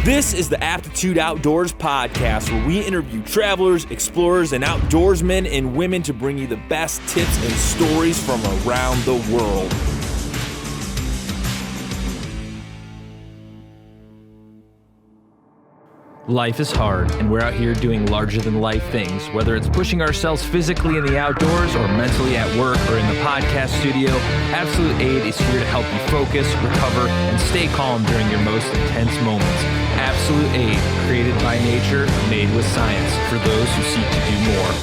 This is the Aptitude Outdoors podcast, where we interview travelers, explorers, and outdoorsmen and women to bring you the best tips and stories from around the world. Life is hard, and we're out here doing larger-than-life things, whether it's pushing ourselves physically in the outdoors or mentally at work or in the podcast studio. Absolute Aid is here to help you focus, recover, and stay calm during your most intense moments. Absolute Aid, created by nature, made with science, for those who seek to do more.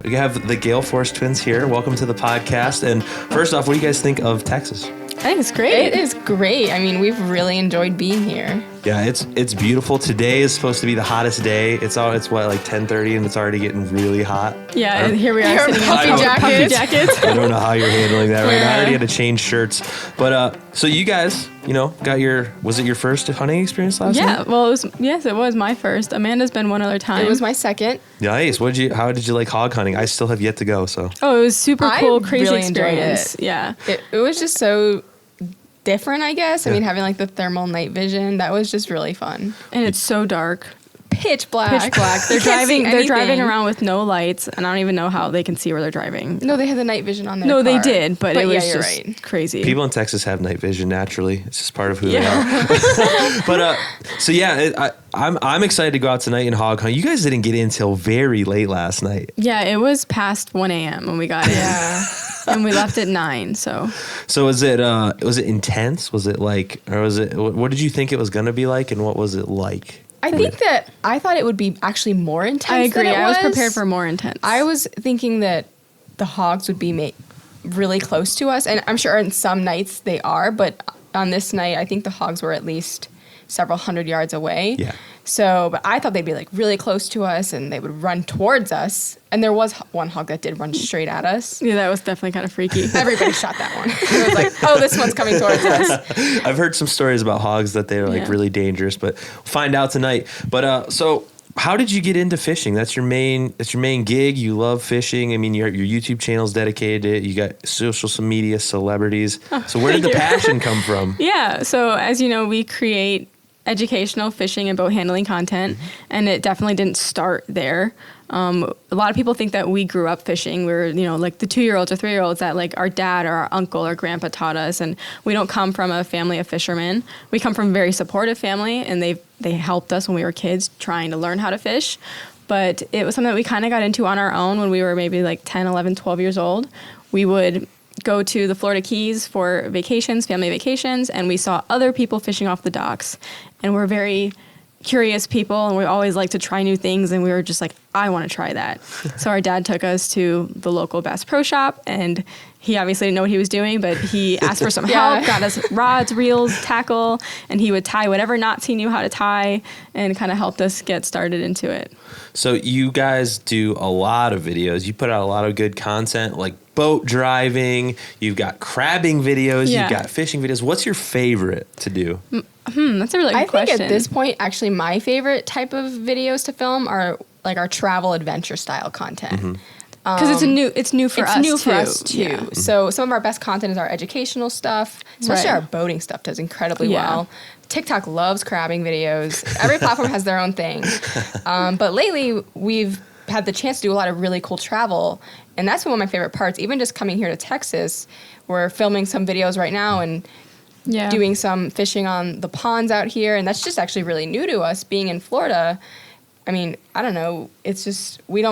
We have the Gale Force twins here. Welcome to the podcast. And first off, what do you guys think of Texas? I think it's great. It is great. I mean, we've really enjoyed being here. Yeah, it's beautiful. Today is supposed to be the hottest day. It's what, like 10:30, and it's already getting really hot. Yeah, and here we are sitting in puffy jackets. I don't know how you're handling that right now. I already had to change shirts. But so you guys, got was it your first hunting experience last night? Yeah, well, it was my first. Amanda's been one other time. It was my second. Nice. How did you like hog hunting? I still have yet to go. So. Oh, it was super cool, crazy really experience. It. Yeah. It was just so different, I guess. Yeah. I mean, having like the thermal night vision, that was just really fun. And it's so dark. Pitch black. They're driving around with no lights, and I don't even know how they can see where they're driving. No, they had the night vision on their car. They did, but it was just crazy. People in Texas have night vision naturally. It's just part of who they are. But so yeah, I'm excited to go out tonight and hog hunt. You guys didn't get in until very late last night. Yeah, it was past 1 a.m. when we got in. Yeah. And we left at 9, so. So was it intense? Was it like, or was it, what did you think it was going to be like, and what was it like? I think that I thought it would be actually more intense. I agree. Than it I was prepared for more intense. I was thinking that the hogs would be really close to us, and I'm sure on some nights they are, but on this night, I think the hogs were at least several hundred yards away. Yeah. So, but I thought they'd be like really close to us and they would run towards us. And there was one hog that did run straight at us. Yeah, that was definitely kind of freaky. Everybody shot that one. It was like, oh, this one's coming towards us. I've heard some stories about hogs that they're like really dangerous, but we'll find out tonight. But so how did you get into fishing? That's your main gig. You love fishing. I mean, your YouTube channel's dedicated to it. You got social media celebrities. So where did the passion come from? Yeah. So as you know, we create educational fishing and boat handling content, and it definitely didn't start there. A lot of people think that we grew up fishing. We were, like the 2-year-olds or 3-year-olds that like our dad or our uncle or grandpa taught us, and we don't come from a family of fishermen. We come from a very supportive family, and they helped us when we were kids trying to learn how to fish. But it was something that we kind of got into on our own when we were maybe like 10, 11, 12 years old. We would go to the Florida Keys for vacations, family vacations, and we saw other people fishing off the docks. And we're very curious people, and we always like to try new things, and we were just like, I want to try that. So our dad took us to the local Bass Pro Shop, and he obviously didn't know what he was doing, but he asked for some help, got us rods, reels, tackle, and he would tie whatever knots he knew how to tie and kind of helped us get started into it. So you guys do a lot of videos. You put out a lot of good content, like boat driving. You've got crabbing videos. Yeah. You've got fishing videos. What's your favorite to do? That's a really good question. I think at this point, actually, my favorite type of videos to film are like our travel adventure style content. Because it's new for us too. It's new for us too. Yeah. So some of our best content is our educational stuff, especially our boating stuff does incredibly well. TikTok loves crabbing videos. Every platform has their own thing. But lately, we've had the chance to do a lot of really cool travel, and that's one of my favorite parts. Even just coming here to Texas, we're filming some videos right now and doing some fishing on the ponds out here, and that's just actually really new to us being in Florida. I mean, I don't know. It's just we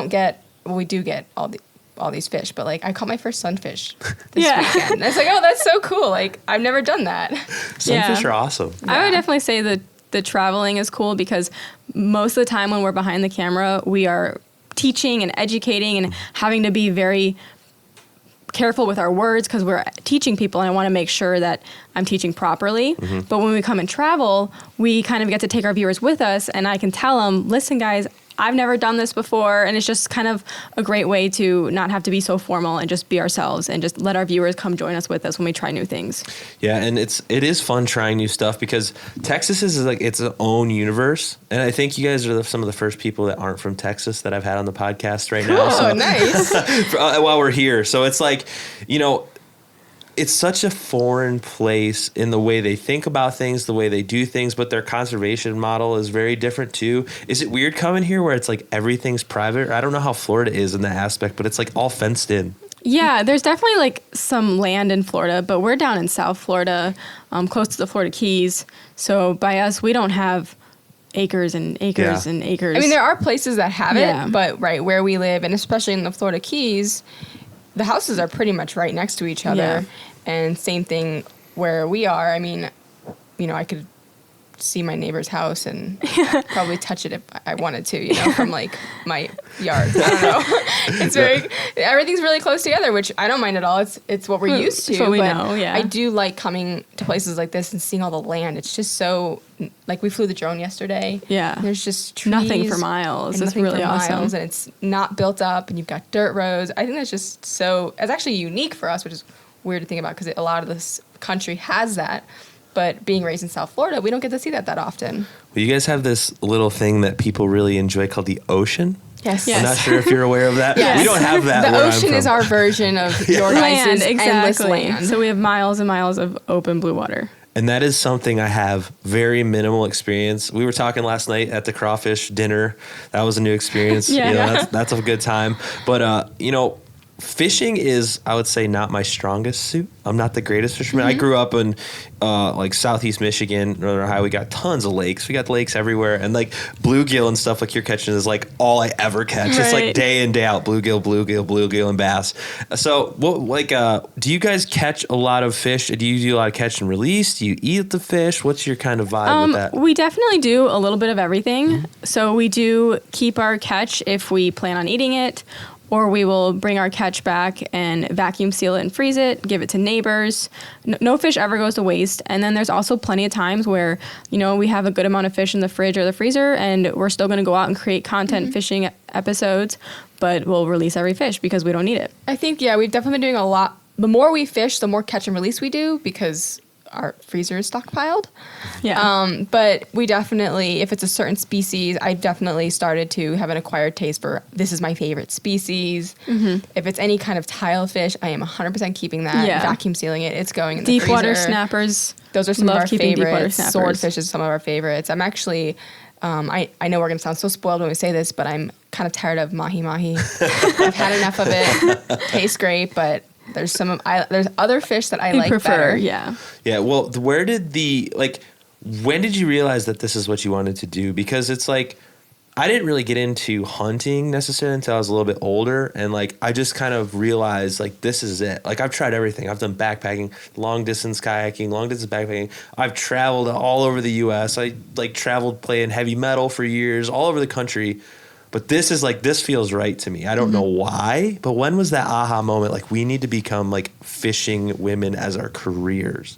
do get all these fish, but like I caught my first sunfish this weekend. And it's like, oh, that's so cool. Like I've never done that. Sunfish are awesome. Yeah. I would definitely say that the traveling is cool because most of the time when we're behind the camera, we are teaching and educating and having to be very careful with our words because we're teaching people, and I want to make sure that I'm teaching properly. But when we come and travel, we kind of get to take our viewers with us, and I can tell them, listen, guys, I've never done this before. And it's just kind of a great way to not have to be so formal and just be ourselves and just let our viewers come join us with us when we try new things. Yeah, and it is fun trying new stuff because Texas is like its own universe. And I think you guys are some of the first people that aren't from Texas that I've had on the podcast right now. Oh, so, nice. While we're here. So it's like, you know, it's such a foreign place in the way they think about things, the way they do things, but their conservation model is very different too. Is it weird coming here where it's like everything's private? I don't know how Florida is in that aspect, but it's like all fenced in. Yeah, there's definitely like some land in Florida, but we're down in South Florida, close to the Florida Keys. So by us, we don't have acres and acres and acres. I mean, there are places that have it, but right where we live, and especially in the Florida Keys, the houses are pretty much right next to each other. Yeah. And same thing where we are. I mean, you know, I could see my neighbor's house and probably touch it if I wanted to, you know, from like my yard. I don't know. It's everything's really close together, which I don't mind at all. It's what we're used to. So we know, yeah. I do like coming to places like this and seeing all the land. It's just so, like we flew the drone yesterday. Yeah. There's just trees. Nothing for miles. It's really awesome. And it's not built up and you've got dirt roads. I think that's just so, it's actually unique for us, which is weird to think about because a lot of this country has that. But being raised in South Florida, we don't get to see that often. Well, you guys have this little thing that people really enjoy called the ocean. Yes. I'm not sure if you're aware of that. Yes. We don't have that. The ocean is our version of your guys' endless land. So we have miles and miles of open blue water. And that is something I have very minimal experience. We were talking last night at the crawfish dinner. That was a new experience. Yeah. You know, that's a good time. But, you know, fishing is, I would say, not my strongest suit. I'm not the greatest fisherman. I grew up in like southeast Michigan, Northern Ohio. We got tons of lakes. We got lakes everywhere. And like bluegill and stuff like you're catching is like all I ever catch. Right. It's like day in, day out, bluegill, and bass. So what, like, do you guys catch a lot of fish? Do you do a lot of catch and release? Do you eat the fish? What's your kind of vibe with that? We definitely do a little bit of everything. So we do keep our catch if we plan on eating it. Or we will bring our catch back and vacuum seal it and freeze it, give it to neighbors. No fish ever goes to waste. And then there's also plenty of times where, you know, we have a good amount of fish in the fridge or the freezer and we're still going to go out and create content fishing episodes, but we'll release every fish because we don't need it. I think, yeah, we've definitely been doing a lot. The more we fish, the more catch and release we do because our freezer is stockpiled. Yeah. But we definitely, if it's a certain species, I definitely started to have an acquired taste for this is my favorite species. Mm-hmm. If it's any kind of tile fish, I am 100% keeping that, vacuum sealing it. It's going in the freezer. Deep water snappers. Those are some of our favorites. Swordfish is some of our favorites. I'm actually, I know we're going to sound so spoiled when we say this, but I'm kind of tired of mahi-mahi. I've had enough of it. Tastes great, but there's there's other fish that I like prefer, better. Yeah. Yeah. Well, when did you realize that this is what you wanted to do? Because it's like, I didn't really get into hunting necessarily until I was a little bit older. And like, I just kind of realized like, this is it. Like I've tried everything. I've done backpacking, long distance kayaking, long distance backpacking. I've traveled all over the US. I like traveled playing heavy metal for years, all over the country. But this is like, this feels right to me. I don't know why, but when was that aha moment? Like we need to become like fishing women as our careers.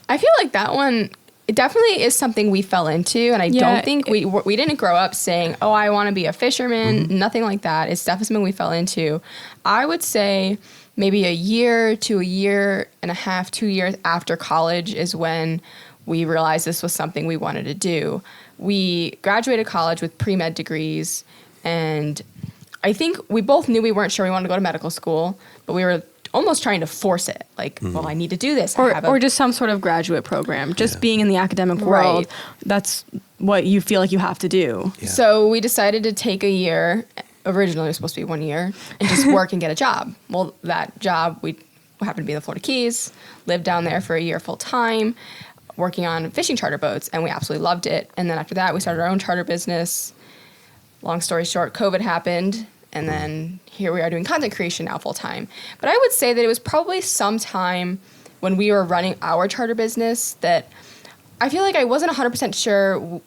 I feel like that one, it definitely is something we fell into. And I don't think we didn't grow up saying, oh, I want to be a fisherman. Mm-hmm. Nothing like that. It's definitely something we fell into. I would say maybe a year to a year and a half, 2 years after college is when we realized this was something we wanted to do. We graduated college with pre-med degrees. And I think we both knew we weren't sure we wanted to go to medical school, but we were almost trying to force it. Like, well, I need to do this. Or just some sort of graduate program. Just being in the academic world, that's what you feel like you have to do. Yeah. So we decided to take a year. Originally, it was supposed to be 1 year. And just work and get a job. Well, that job, we happened to be in the Florida Keys, lived down there for a year full time, working on fishing charter boats. And we absolutely loved it. And then after that, we started our own charter business. Long story short, COVID happened, and then here we are doing content creation now full time. But I would say that it was probably sometime when we were running our charter business that I feel like I wasn't 100% sure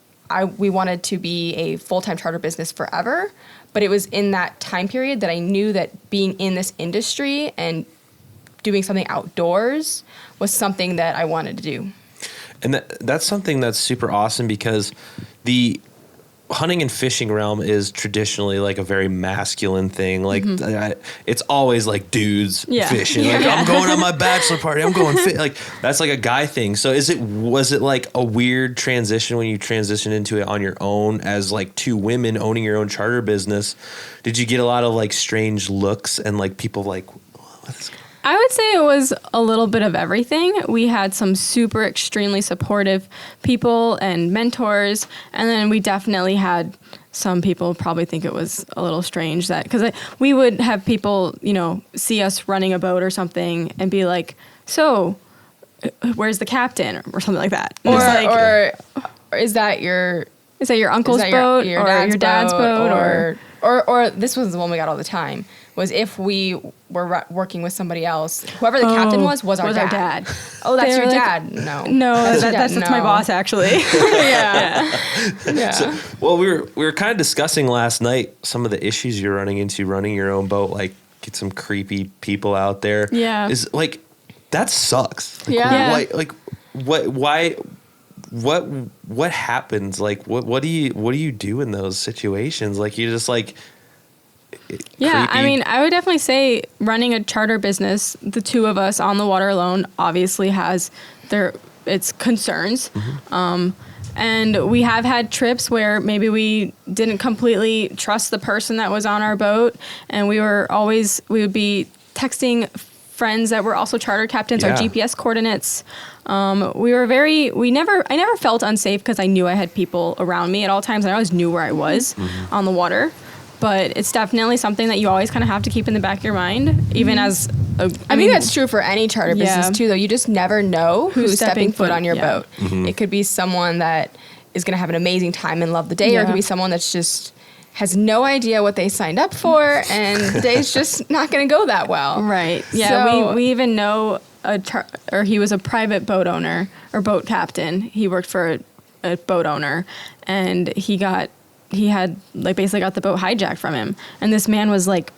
we wanted to be a full-time charter business forever, but it was in that time period that I knew that being in this industry and doing something outdoors was something that I wanted to do. And that's something that's super awesome because hunting and fishing realm is traditionally like a very masculine thing. Like it's always like dudes fishing. Like I'm going on my bachelor party. I'm going like that's like a guy thing. So was it like a weird transition when you transitioned into it on your own as like two women owning your own charter business? Did you get a lot of like strange looks and like people like, what's going on? I would say it was a little bit of everything. We had some super extremely supportive people and mentors, and then we definitely had some people probably think it was a little strange that because we would have people, see us running a boat or something and be like, "So, where's the captain?" or something like that. Or is that your uncle's boat or your dad's boat or this was the one we got all the time. Was if we were working with somebody else, whoever the captain was our dad. Oh, that's your dad? No, that's my boss actually. Yeah. So, well, we were kind of discussing last night some of the issues you're running into running your own boat. Like, get some creepy people out there. Yeah, is like that sucks. Like, what happens? Like, what do you do in those situations? Like, you just like. Yeah, creepy. I mean, I would definitely say running a charter business, the two of us on the water alone obviously has its concerns. And we have had trips where maybe we didn't completely trust the person that was on our boat, and we would be texting friends that were also charter captains, our GPS coordinates. I never felt unsafe because I knew I had people around me at all times. I always knew where I was on the water. But it's definitely something that you always kind of have to keep in the back of your mind, even as I think that's true for any charter business too, though. You just never know who's stepping foot on your boat. It could be someone that is going to have an amazing time and love the day, or it could be someone that's just has no idea what they signed up for, and the day's just not going to go that well. Right. Yeah. So, we even know he was a private boat owner or boat captain. He worked for a boat owner, and he had like basically got the boat hijacked from him, and this man was like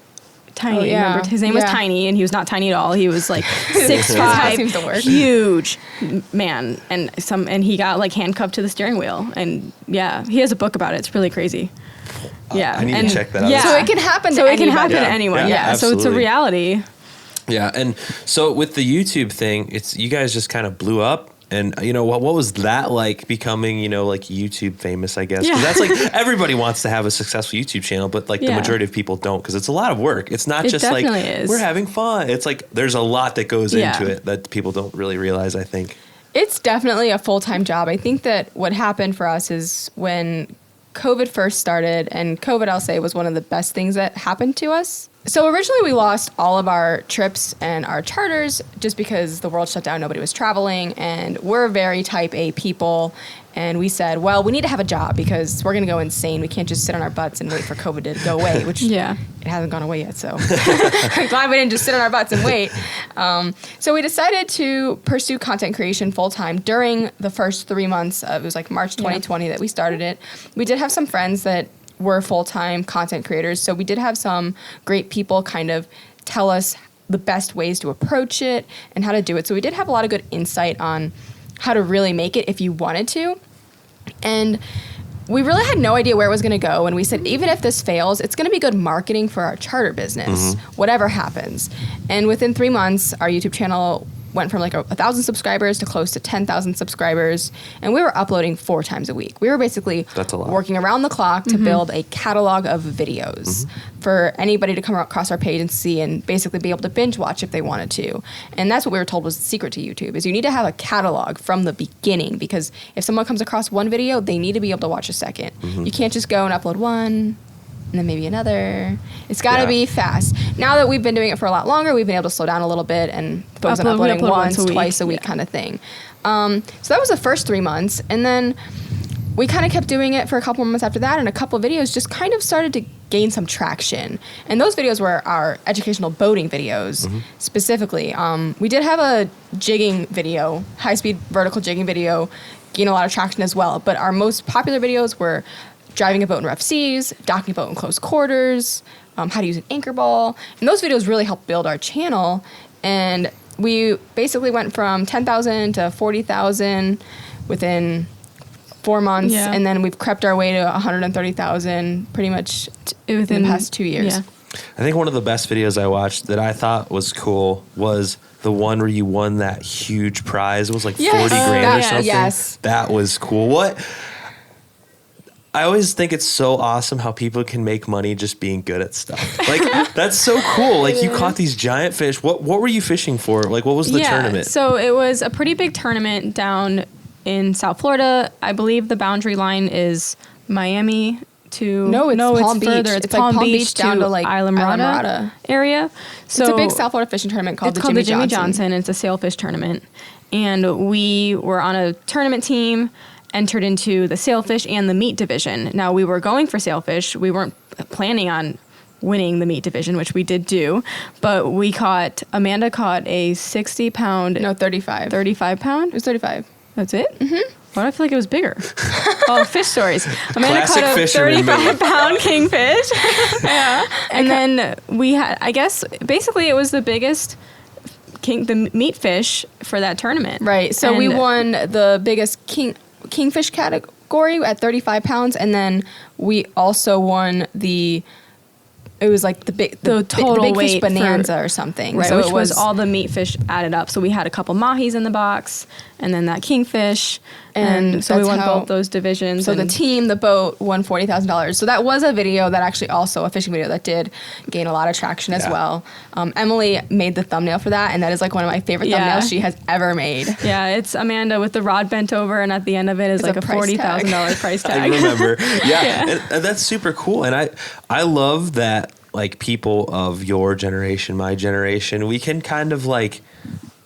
tiny. Remember, his name was Tiny, and he was not tiny at all. He was like 6'5", huge man, and he got like handcuffed to the steering wheel, and he has a book about it. It's really crazy. I need to check that out. Yeah, so it can happen to anyone. Yeah, so it's a reality. Yeah, and so with the YouTube thing, you guys just kind of blew up. And, what was that like becoming, like YouTube famous, I guess? Because that's like everybody wants to have a successful YouTube channel, but like the majority of people don't because it's a lot of work. It's not just like we're having fun. It's like there's a lot that goes into it that people don't really realize, I think. It's definitely a full-time job. I think that what happened for us is when COVID first started, and COVID, I'll say, was one of the best things that happened to us. So originally we lost all of our trips and our charters just because the world shut down, nobody was traveling, and we're very type A people. And we said, well, we need to have a job because we're going to go insane. We can't just sit on our butts and wait for COVID to go away, which it hasn't gone away yet. So I'm glad we didn't just sit on our butts and wait. So we decided to pursue content creation full time during the first 3 months it was like March 2020 that we started it. We did have some friends that were full-time content creators. So we did have some great people kind of tell us the best ways to approach it and how to do it. So we did have a lot of good insight on how to really make it if you wanted to. And we really had no idea where it was going to go. And we said, even if this fails, it's going to be good marketing for our charter business, whatever happens. And within 3 months, our YouTube channel went from like 1,000 subscribers to close to 10,000 subscribers. And we were uploading 4 times a week. We were basically working around the clock to build a catalog of videos for anybody to come across our page and see and basically be able to binge watch if they wanted to. And that's what we were told was the secret to YouTube is you need to have a catalog from the beginning, because if someone comes across one video, they need to be able to watch a second. You can't just go and upload one and then maybe another. It's got to be fast. Now that we've been doing it for a lot longer, we've been able to slow down a little bit and focus on uploading once, twice a week kind of thing. So that was the first 3 months. And then we kind of kept doing it for a couple of months after that, and a couple of videos just kind of started to gain some traction. And those videos were our educational boating videos, specifically. We did have a jigging video, high-speed vertical jigging video, gain a lot of traction as well. But our most popular videos were driving a boat in rough seas, docking a boat in close quarters, how to use an anchor ball. And those videos really helped build our channel. And we basically went from 10,000 to 40,000 within 4 months, and then we've crept our way to 130,000 pretty much within the past 2 years. Yeah. I think one of the best videos I watched that I thought was cool was the one where you won that huge prize. It was like 40 grand or something. Yes. That was cool. I always think it's so awesome how people can make money just being good at stuff. Like, that's so cool. Like, you caught these giant fish. What were you fishing for? Like, what was the tournament? So it was a pretty big tournament down in South Florida. I believe the boundary line is Miami to... No, it's Palm Beach. Further. It's Palm Beach down to like Islamorada area. So it's a big South Florida fishing tournament called the Jimmy Johnson. It's a sailfish tournament. And we were on a tournament team, entered into the sailfish and the meat division. Now, we were going for sailfish. We weren't planning on winning the meat division, which we did do, but Amanda caught a 60-pound... No, 35. 35-pound? It was 35. That's it? Mm-hmm. Why do I feel like it was bigger? Oh, fish stories. Amanda Classic caught a 35-pound kingfish. Yeah. And then we had, I guess, basically it was the biggest... the meat fish for that tournament. Right. So we won the biggest kingfish category at 35 pounds, and then we also won the total big fish weight bonanza or something. Right, so which was all the meat fish added up. So we had a couple mahis in the box, and then that kingfish, and so we won both those divisions. So the team, the boat, won $40,000. So that was a video that actually also a fishing video that did gain a lot of traction as well. Emily made the thumbnail for that, and that is like one of my favorite thumbnails she has ever made. Yeah, it's Amanda with the rod bent over, and at the end of it is like a $40,000 price tag. I remember. Yeah. And that's super cool. And I love that, like, people of your generation, my generation, we can kind of like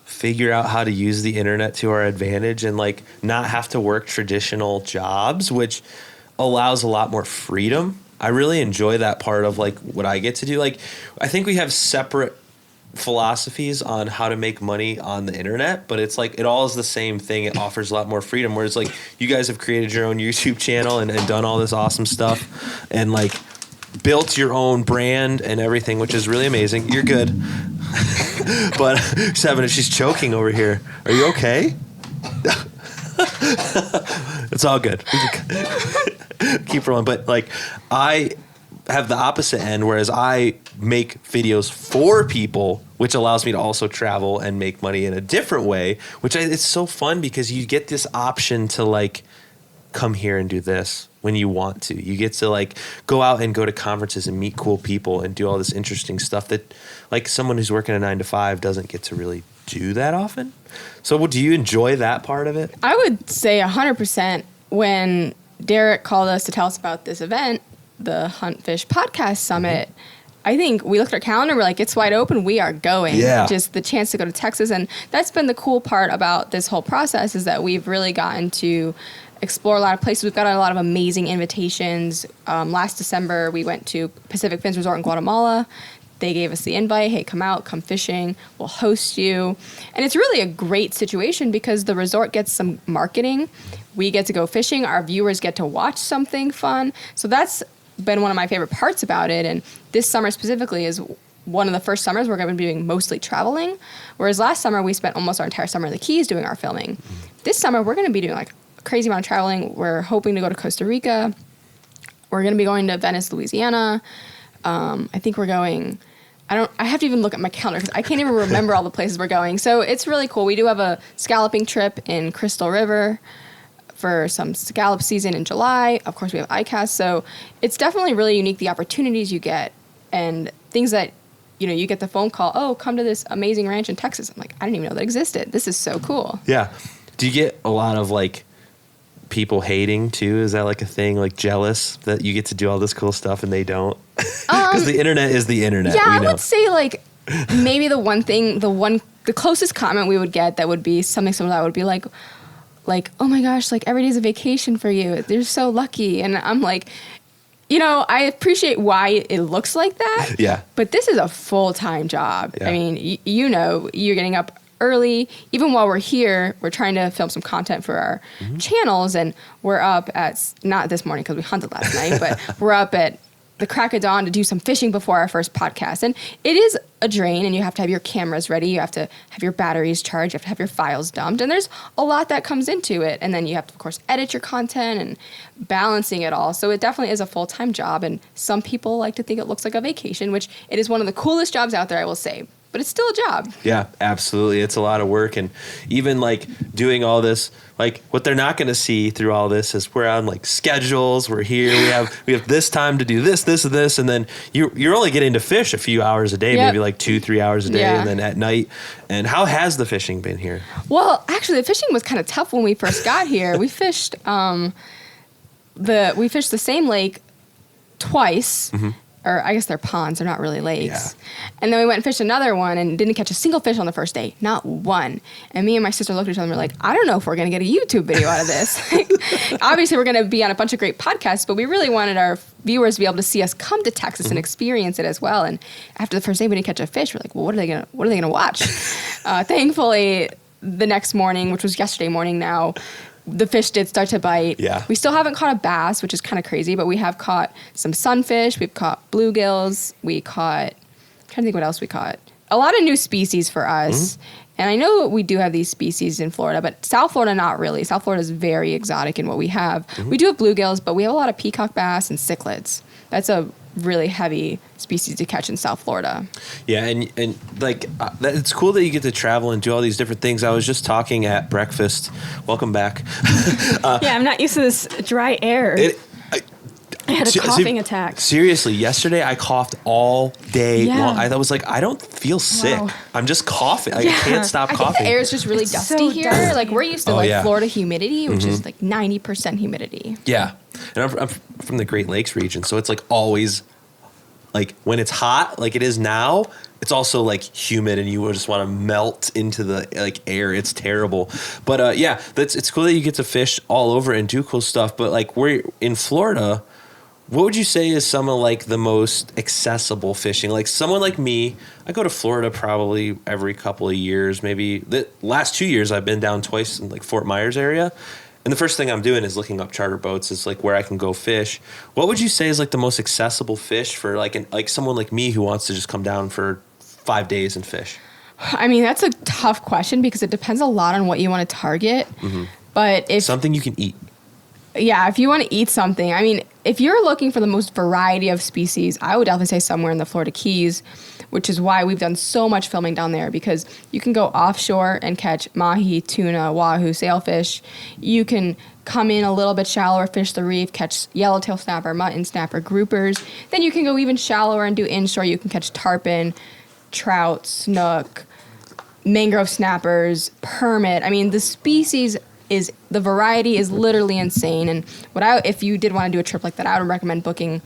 figure out how to use the internet to our advantage and like not have to work traditional jobs, which allows a lot more freedom. I really enjoy that part of like what I get to do. Like, I think we have separate philosophies on how to make money on the internet, but it's like it all is the same thing. It offers a lot more freedom, whereas like you guys have created your own YouTube channel and done all this awesome stuff and like built your own brand and everything, which is really amazing. You're good. But she's choking over here. Are you okay? It's all good. Keep rolling. But like, I have the opposite end, whereas I make videos for people, which allows me to also travel and make money in a different way, which it's so fun because you get this option to like come here and do this when you want to. You get to like go out and go to conferences and meet cool people and do all this interesting stuff that like someone who's working a 9-to-5 doesn't get to really do that often. So do you enjoy that part of it? I would say 100%. When Derek called us to tell us about this event, the Hunt Fish Podcast Summit, I think we looked at our calendar, we're like, it's wide open, we are going. Yeah. Just the chance to go to Texas. And that's been the cool part about this whole process, is that we've really gotten to explore a lot of places. We've got a lot of amazing invitations. Last December, we went to Pacific Fins Resort in Guatemala. They gave us the invite, hey, come out, come fishing, we'll host you. And it's really a great situation because the resort gets some marketing. We get to go fishing. Our viewers get to watch something fun. So that's been one of my favorite parts about it. And this summer specifically is one of the first summers we're going to be doing mostly traveling. Whereas last summer, we spent almost our entire summer in the Keys doing our filming. This summer, we're going to be doing like a crazy amount of traveling. We're hoping to go to Costa Rica. We're going to be going to Venice, Louisiana. I think we're going... I have to even look at my calendar because I can't even remember all the places we're going. So it's really cool. We do have a scalloping trip in Crystal River for some scallop season in July. Of course, we have ICAST. So it's definitely really unique, the opportunities you get and things that, you get the phone call, oh, come to this amazing ranch in Texas. I'm like, I didn't even know that existed. This is so cool. Yeah. Do you get a lot of like people hating too? Is that like a thing, like jealous that you get to do all this cool stuff and they don't? Because the internet is the internet. Yeah, I would say like maybe the closest comment we would get that would be something similar to that would be like, oh my gosh, like every day's a vacation for you. They're so lucky. And I'm like, I appreciate why it looks like that. Yeah. But this is a full-time job. Yeah. I mean, you're getting up early. Even while we're here, we're trying to film some content for our channels, and we're up at, not this morning because we hunted last night, but we're up at the crack of dawn to do some fishing before our first podcast. And it is a drain, and you have to have your cameras ready. You have to have your batteries charged. You have to have your files dumped. And there's a lot that comes into it. And then you have to, of course, edit your content and balancing it all. So it definitely is a full-time job. And some people like to think it looks like a vacation, which it is one of the coolest jobs out there, I will say. But it's still a job. Yeah, absolutely. It's a lot of work. And even like doing all this, like what they're not going to see through all this is we're on like schedules. We're here. We have this time to do this, this, and this. And then you're only getting to fish a few hours a day, maybe like 2-3 hours a day. And then at night. And how has the fishing been here? Well, actually, the fishing was kind of tough when we first got here. We fished the same lake twice. Mm-hmm. Or I guess they're ponds, they're not really lakes. Yeah. And then we went and fished another one and didn't catch a single fish on the first day, not one. And me and my sister looked at each other and were like, I don't know if we're going to get a YouTube video out of this. Obviously, we're going to be on a bunch of great podcasts, but we really wanted our viewers to be able to see us come to Texas and experience it as well. And after the first day we didn't catch a fish, we're like, well, what are they going to watch? Thankfully, the next morning, which was yesterday morning now, the fish did start to bite. Yeah. We still haven't caught a bass, which is kind of crazy, but we have caught some sunfish. We've caught bluegills. I'm trying to think what else we caught. A lot of new species for us. Mm-hmm. And I know we do have these species in Florida, but South Florida, not really. South Florida is very exotic in what we have. Mm-hmm. We do have bluegills, but we have a lot of peacock bass and cichlids. That's a really heavy species to catch in South Florida. Yeah, and like it's cool that you get to travel and do all these different things. I was just talking at breakfast. Welcome back. Yeah, I'm not used to this dry air. I had a coughing attack. Seriously, yesterday I coughed all day long. I was like, I don't feel sick. Wow. I'm just coughing. I can't stop coughing. I think the air is just really dusty so here. Dusty. Like we're used to Florida humidity, which is like 90% humidity. Yeah. And I'm from the Great Lakes region, so it's like always like when it's hot, like it is now, it's also like humid and you just want to melt into the like air. It's terrible. But it's cool that you get to fish all over and do cool stuff. But like we're in Florida, what would you say is some of like the most accessible fishing? Like someone like me, I go to Florida probably every couple of years. Maybe the last 2 years I've been down twice in like Fort Myers area. And the first thing I'm doing is looking up charter boats. It's like where I can go fish. What would you say is like the most accessible fish for like someone like me who wants to just come down for 5 days and fish? I mean, that's a tough question because it depends a lot on what you want to target. Mm-hmm. But if something you can eat. Yeah, if you want to eat something, I mean, if you're looking for the most variety of species, I would definitely say somewhere in the Florida Keys, which is why we've done so much filming down there, because you can go offshore and catch mahi, tuna, wahoo, sailfish. You can come in a little bit shallower, fish the reef, catch yellowtail snapper, mutton snapper, groupers. Then you can go even shallower and do inshore. You can catch tarpon, trout, snook, mangrove snappers, permit. I mean, the variety is literally insane. And if you did want to do a trip like that, I would recommend booking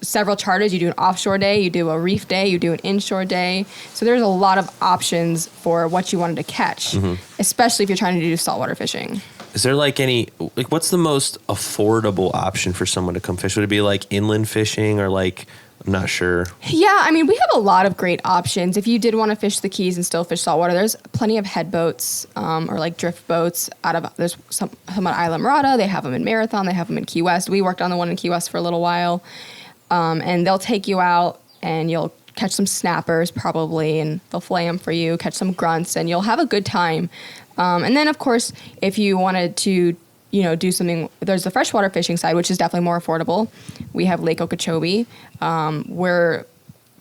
several charters. You do an offshore day, you do a reef day, you do an inshore day. So there's a lot of options for what you wanted to catch, especially if you're trying to do saltwater fishing. Is there what's the most affordable option for someone to come fish? Would it be like inland fishing or like, I'm not sure. Yeah, I mean, we have a lot of great options. If you did want to fish the Keys and still fish saltwater, there's plenty of head boats or like drift boats there's some at Isla Mirada. They have them in Marathon. They have them in Key West. We worked on the one in Key West for a little while. And they'll take you out and you'll catch some snappers probably, and they'll fillet them for you, catch some grunts, and you'll have a good time. And then, of course, if you wanted to do something, there's the freshwater fishing side, which is definitely more affordable. We have Lake Okeechobee. We're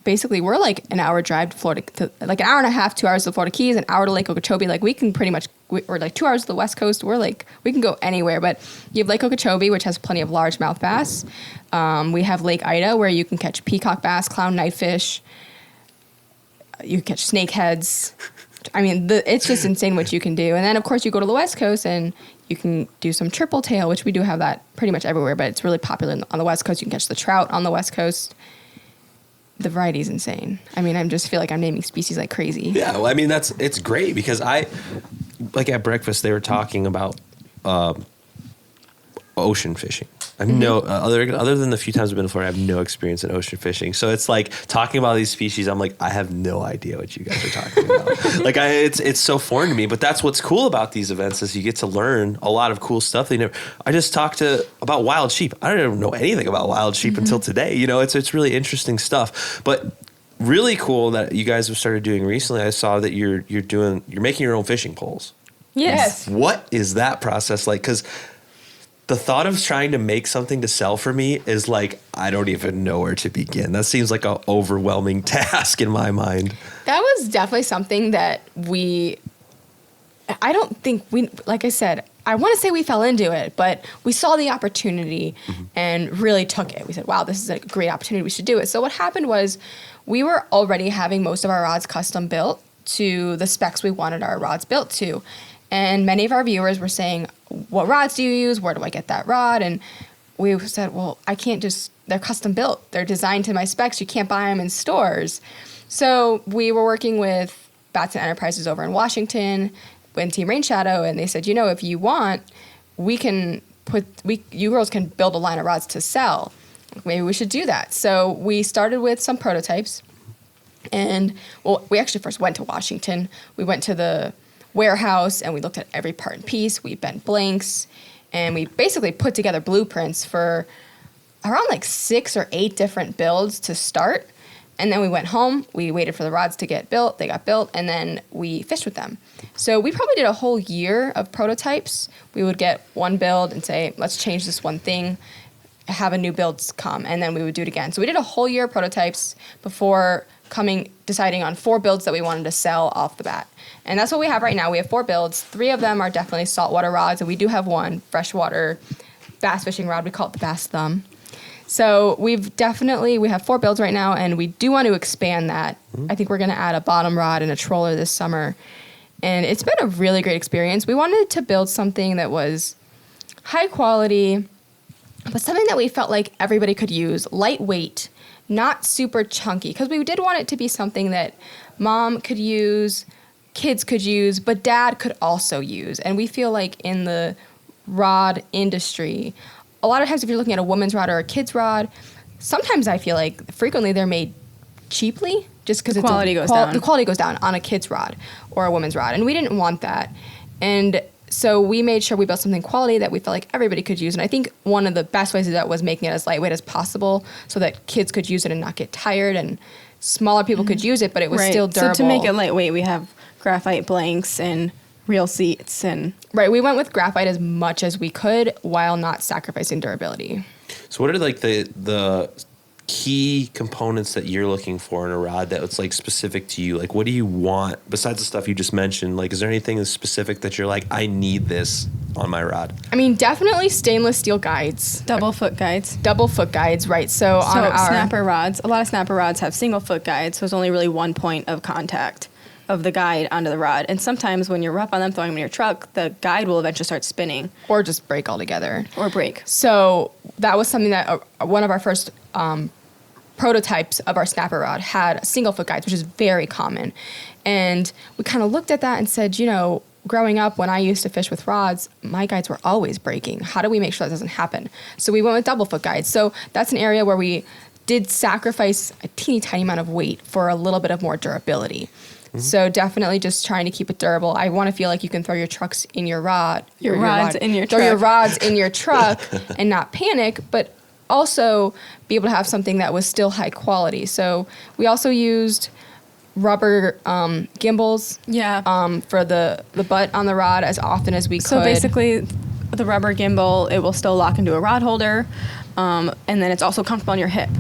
like an hour drive to Florida, like an hour and a half, 2 hours to the Florida Keys, an hour to Lake Okeechobee. Like we can pretty much, or like 2 hours to the West Coast. We can go anywhere, but you have Lake Okeechobee, which has plenty of largemouth bass. We have Lake Ida, where you can catch peacock bass, clown knifefish. You can catch snakeheads. I mean, it's just insane what you can do. And then, of course, you go to the West Coast and you can do some triple tail, which we do have that pretty much everywhere, but it's really popular on the West Coast. You can catch the trout on the West Coast. The variety is insane. I mean, I just feel like I'm naming species like crazy. Yeah, well, I mean, it's great because like at breakfast, they were talking about ocean fishing. I have no other than the few times I've been to Florida, I have no experience in ocean fishing. So it's like talking about these species. I'm like, I have no idea what you guys are talking about. It's so foreign to me. But that's what's cool about these events is you get to learn a lot of cool stuff. I just talked about wild sheep. I don't even know anything about wild sheep until today. It's really interesting stuff. But really cool that you guys have started doing recently. I saw that you're making your own fishing poles. Yes. What is that process like? Because the thought of trying to make something to sell for me is like, I don't even know where to begin. That seems like an overwhelming task in my mind. That was definitely something that like I said, I want to say we fell into it, but we saw the opportunity and really took it. We said, wow, this is a great opportunity. We should do it. So what happened was we were already having most of our rods custom built to the specs we wanted our rods built to. And many of our viewers were saying, what rods do you use? Where do I get that rod? And we said, well, I can't they're custom built. They're designed to my specs. You can't buy them in stores. So we were working with Batson Enterprises over in Washington and Team Rain Shadow. And they said, if you want, you girls can build a line of rods to sell. Maybe we should do that. So we started with some prototypes. And we actually first went to Washington. We went to the warehouse and we looked at every part and piece. We bent blanks and we basically put together blueprints for around like 6 or 8 different builds to start. And then we went home, we waited for the rods to get built, they got built, and then we fished with them. So we probably did a whole year of prototypes. We would get one build and say, let's change this one thing, have a new build come, and then we would do it again. So we did a whole year of prototypes before deciding on 4 builds that we wanted to sell off the bat. And that's what we have right now. We have 4 builds. 3 of them are definitely saltwater rods, and we do have one freshwater bass fishing rod. We call it the Bass Thumb. So we have 4 builds right now, and we do want to expand that. I think we're going to add a bottom rod and a troller this summer. And it's been a really great experience. We wanted to build something that was high quality, but something that we felt like everybody could use, lightweight, not super chunky, because we did want it to be something that mom could use, kids could use, but dad could also use. And we feel like in the rod industry, a lot of times if you're looking at a woman's rod or a kid's rod, sometimes I feel like frequently they're made cheaply just because the quality goes down on a kid's rod or a woman's rod. And we didn't want that. And so we made sure we built something quality that we felt like everybody could use. And I think one of the best ways of that was making it as lightweight as possible so that kids could use it and not get tired, and smaller people could use it, but it was still durable. So to make it lightweight, we have graphite blanks and real seats and... Right, we went with graphite as much as we could while not sacrificing durability. So what are like the key components that you're looking for in a rod that's like specific to you? Like, what do you want besides the stuff you just mentioned? Like, is there anything that's specific that you're like, I need this on my rod? I mean, definitely stainless steel guides. Double foot guides, right. So on our snapper rods, a lot of snapper rods have single foot guides, so it's only really one point of contact of the guide onto the rod. And sometimes when you're rough on them, throwing them in your truck, the guide will eventually start spinning. Or just break altogether. So that was something that one of our first prototypes of our snapper rod had single foot guides, which is very common. And we kind of looked at that and said, growing up when I used to fish with rods, my guides were always breaking. How do we make sure that doesn't happen? So we went with double foot guides. So that's an area where we did sacrifice a teeny tiny amount of weight for a little bit of more durability. So definitely just trying to keep it durable. I want to feel like you can throw your trucks in your rod. Your rods in your truck. Throw your rods in your truck and not panic, but also be able to have something that was still high quality. So we also used rubber gimbals for the butt on the rod as often as we could. So basically, the rubber gimbal, it will still lock into a rod holder, and then it's also comfortable on your hip.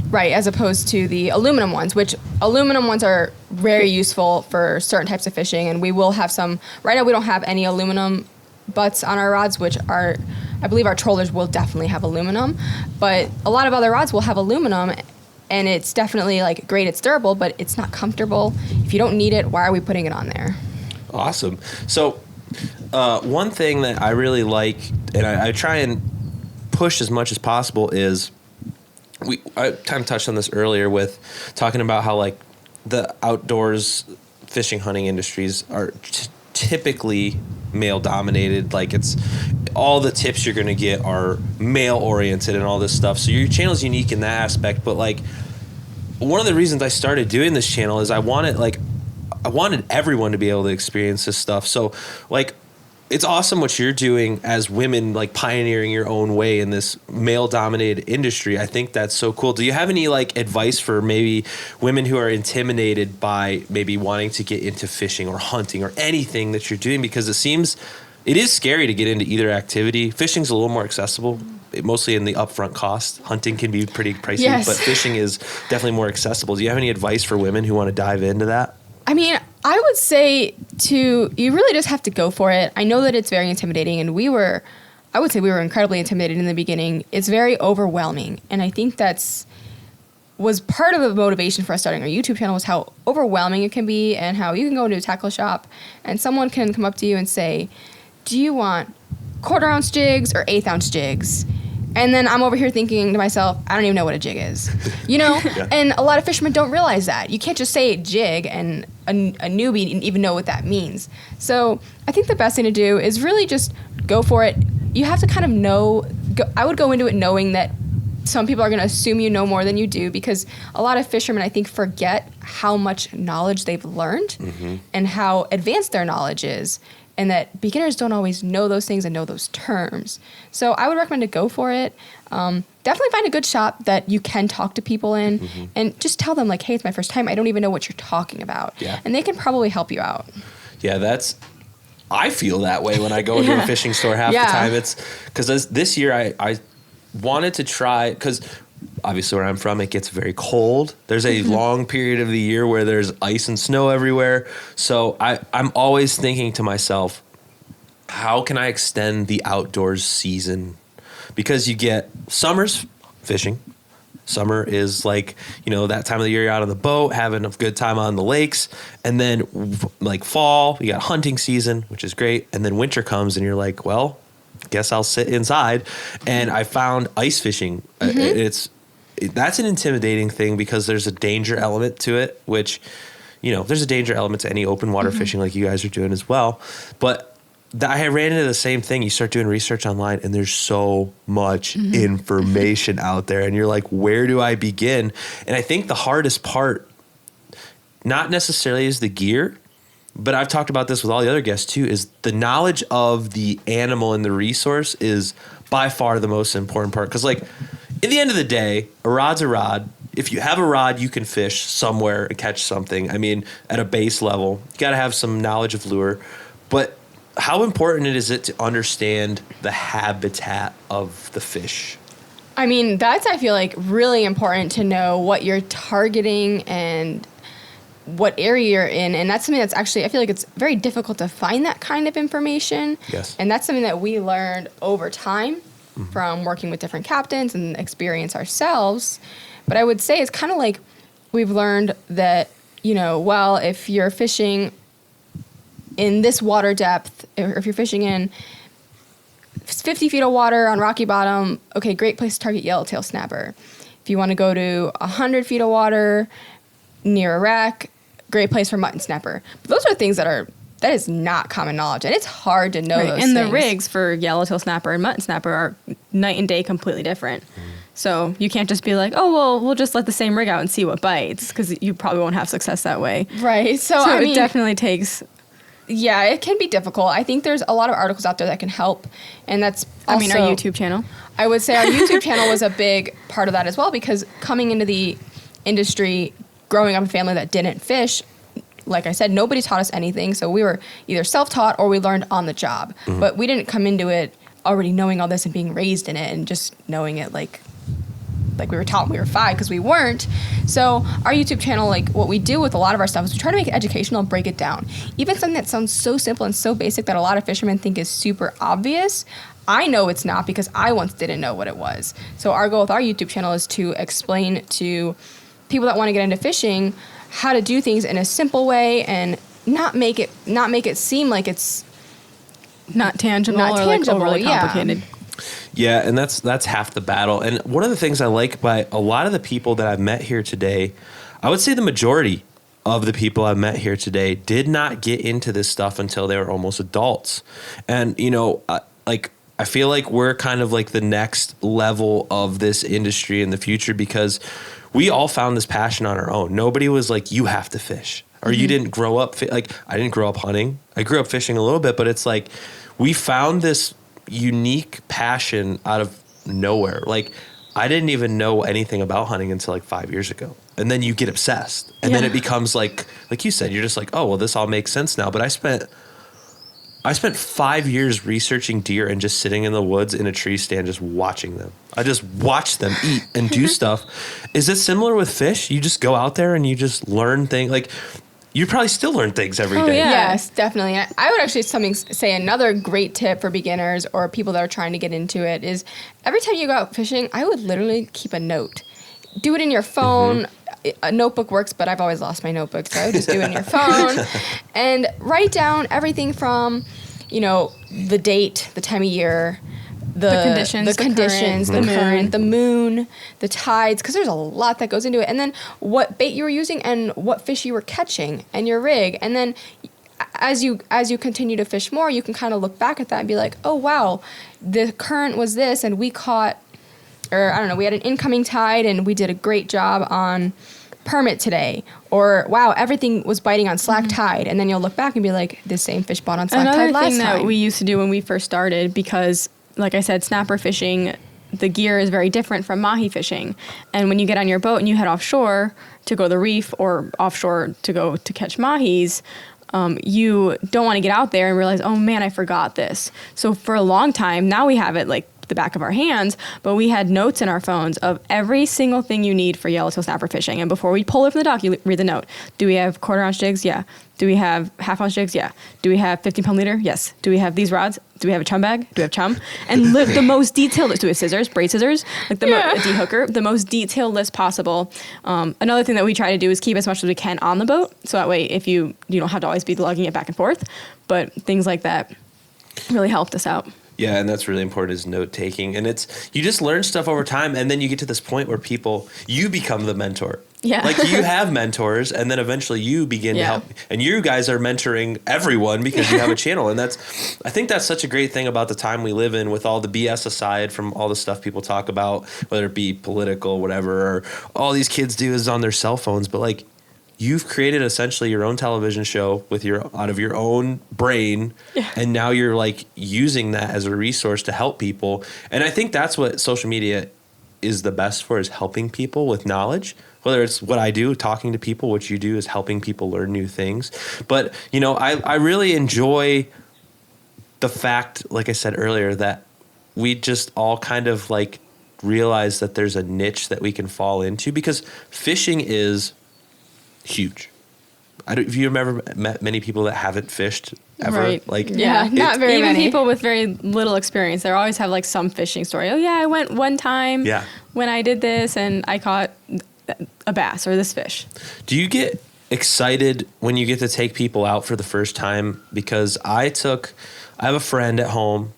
Right, as opposed to the aluminum ones, which aluminum ones are very useful for certain types of fishing, and we will have some. Right now we don't have any aluminum butts on our rods, which are, I believe our trollers will definitely have aluminum, but a lot of other rods will have aluminum, and it's definitely like great, it's durable, but it's not comfortable. If you don't need it, why are we putting it on there? Awesome. So one thing that I really like, and I try and push as much as possible, is I kind of touched on this earlier with talking about how like the outdoors fishing hunting industries are typically male dominated. Like, it's all the tips you're going to get are male oriented and all this stuff. So your channel is unique in that aspect. But like, one of the reasons I started doing this channel is I wanted everyone to be able to experience this stuff. So like, it's awesome what you're doing as women, like pioneering your own way in this male dominated industry. I think that's so cool. Do you have any like advice for maybe women who are intimidated by maybe wanting to get into fishing or hunting or anything that you're doing? Because it is scary to get into either activity. Fishing's a little more accessible, mostly in the upfront cost. Hunting can be pretty pricey, but fishing is definitely more accessible. Do you have any advice for women who want to dive into that? I mean, I would say you really just have to go for it. I know that it's very intimidating, and I would say we were incredibly intimidated in the beginning. It's very overwhelming, and I think was part of the motivation for us starting our YouTube channel was how overwhelming it can be, and how you can go into a tackle shop and someone can come up to you and say, do you want 1/4 ounce jigs or 1/8 ounce jigs? And then I'm over here thinking to myself, I don't even know what a jig is, Yeah. And a lot of fishermen don't realize that. You can't just say jig and a newbie didn't even know what that means. So I think the best thing to do is really just go for it. You have to kind of I would go into it knowing that some people are going to assume you know more than you do, because a lot of fishermen, I think, forget how much knowledge they've learned and how advanced their knowledge is. And that beginners don't always know those things and know those terms. So I would recommend to go for it. Definitely find a good shop that you can talk to people in and just tell them like, hey, it's my first time. I don't even know what you're talking about. Yeah. And they can probably help you out. Yeah, I feel that way when I go into a fishing store half the time. It's because this year I wanted to try, because obviously where I'm from, it gets very cold. There's a long period of the year where there's ice and snow everywhere. So I'm always thinking to myself, how can I extend the outdoors season? Because you get summer's fishing. Summer is like, that time of the year you're out on the boat, having a good time on the lakes. And then like fall, you got hunting season, which is great. And then winter comes and you're like, well, guess I'll sit inside. And I found ice fishing. That's an intimidating thing because there's a danger element to it, which, there's a danger element to any open water fishing like you guys are doing as well. But I ran into the same thing. You start doing research online and there's so much information out there and you're like, where do I begin? And I think the hardest part, not necessarily is the gear, but I've talked about this with all the other guests too, is the knowledge of the animal and the resource is by far the most important part. Because like, at the end of the day, a rod's a rod. If you have a rod, you can fish somewhere and catch something. I mean, at a base level, you got to have some knowledge of lure. But how important is it to understand the habitat of the fish? I mean, I feel like really important to know what you're targeting and what area you're in. And that's something that's actually, I feel like it's very difficult to find that kind of information. Yes. And that's something that we learned over time from working with different captains and experience ourselves. But I would say it's kind of like we've learned that, if you're fishing in this water depth, or if you're fishing in 50 feet of water on rocky bottom, okay, great place to target yellowtail snapper. If you want to go to 100 feet of water near a wreck, great place for mutton snapper. But those are things that is not common knowledge, and it's hard to know those things. And the rigs for yellowtail snapper and mutton snapper are night and day completely different. So you can't just be like, oh, well, we'll just let the same rig out and see what bites, because you probably won't have success that way. Right. So I mean, it definitely takes... Yeah, it can be difficult. I think there's a lot of articles out there that can help, and that's also... our YouTube channel. I would say our YouTube channel was a big part of that as well, because coming into the industry, growing up in a family that didn't fish, like I said, nobody taught us anything. So we were either self-taught or we learned on the job. But we didn't come into it already knowing all this and being raised in it and just knowing it like we were taught when we were 5, because we weren't. So our YouTube channel, like what we do with a lot of our stuff is we try to make it educational and break it down. Even something that sounds so simple and so basic that a lot of fishermen think is super obvious, I know it's not, because I once didn't know what it was. So our goal with our YouTube channel is to explain to people that want to get into fishing how to do things in a simple way and not make it seem like it's not tangible or like overly complicated. Yeah, and that's half the battle. And one of the things I like by a lot of the people that I've met here today, I would say the majority of the people I've met here today did not get into this stuff until they were almost adults. And, you know, I feel like we're kind of like the next level of this industry in the future because we all found this passion on our own. Nobody was like, you have to fish, or you didn't grow up. Like, I didn't grow up hunting. I grew up fishing a little bit, but it's like we found this unique passion out of nowhere. Like, I didn't even know anything about hunting until like 5 years ago. And then you get obsessed. And then it becomes like you said, you're just like, oh, well, this all makes sense now. But I spent 5 years researching deer and just sitting in the woods in a tree stand, just watching them. I just watch them eat and do stuff. Is it similar with fish? You just go out there and you just learn things. Like, you probably still learn things every day. Yeah. Yes, definitely. I would actually say another great tip for beginners or people that are trying to get into it is every time you go out fishing, I would literally keep a note. Do it in your phone. A notebook works, but I've always lost my notebook, so I would just do it in your phone and write down everything from, you know, the date, the time of year, the conditions, the current, the moon, the tides, because there's a lot that goes into it. And then what bait you were using and what fish you were catching and your rig. And then as you continue to fish more, you can kind of look back at that and be like, oh, wow, the current was this and we caught, or I don't know, we had an incoming tide and we did a great job on permit today, or wow, everything was biting on slack tide, and then you'll look back and be like, this same fish bought on slack tide last time. Another thing that we used to do when we first started, because like I said, snapper fishing, the gear is very different from mahi fishing, and when you get on your boat and you head offshore to go to the reef or offshore to go to catch mahis, you don't want to get out there and realize, oh man, I forgot this. So for a long time, now we have it like the back of our hands, but we had notes in our phones of every single thing you need for yellowtail snapper fishing. And before we pull it from the dock, you read the note. Do we have 1/4 ounce jigs? Yeah. Do we have 1/2 ounce jigs? Yeah. Do we have 15-pound leader? Yes. Do we have these rods? Do we have a chum bag? Do we have chum? And the most detailed, do we have scissors, braid scissors, like a de-hooker, the most detailed list possible. Another thing that we try to do is keep as much as we can on the boat. So that way, if you don't have to always be lugging it back and forth, but things like that really helped us out. Yeah, and that's really important is note taking. And you just learn stuff over time, and then you get to this point where you become the mentor. Yeah. Like you have mentors, and then eventually you begin to help. And you guys are mentoring everyone because you have a channel. And I think that's such a great thing about the time we live in, with all the BS aside from all the stuff people talk about, whether it be political, whatever, or all these kids do is on their cell phones. But like, you've created essentially your own television show out of your own brain. Yeah. And now you're like using that as a resource to help people. And I think that's what social media is the best for, is helping people with knowledge, whether it's what I do, talking to people, what you do is helping people learn new things. But, you know, I really enjoy the fact, like I said earlier, that we just all kind of like realize that there's a niche that we can fall into, because fishing is huge. If you've ever met many people that haven't fished ever, right. Not very even many. People with very little experience, they always have like some fishing story. Oh yeah, I went one time when I did this and I caught a bass or this fish. Do you get excited when you get to take people out for the first time? Because I have a friend at home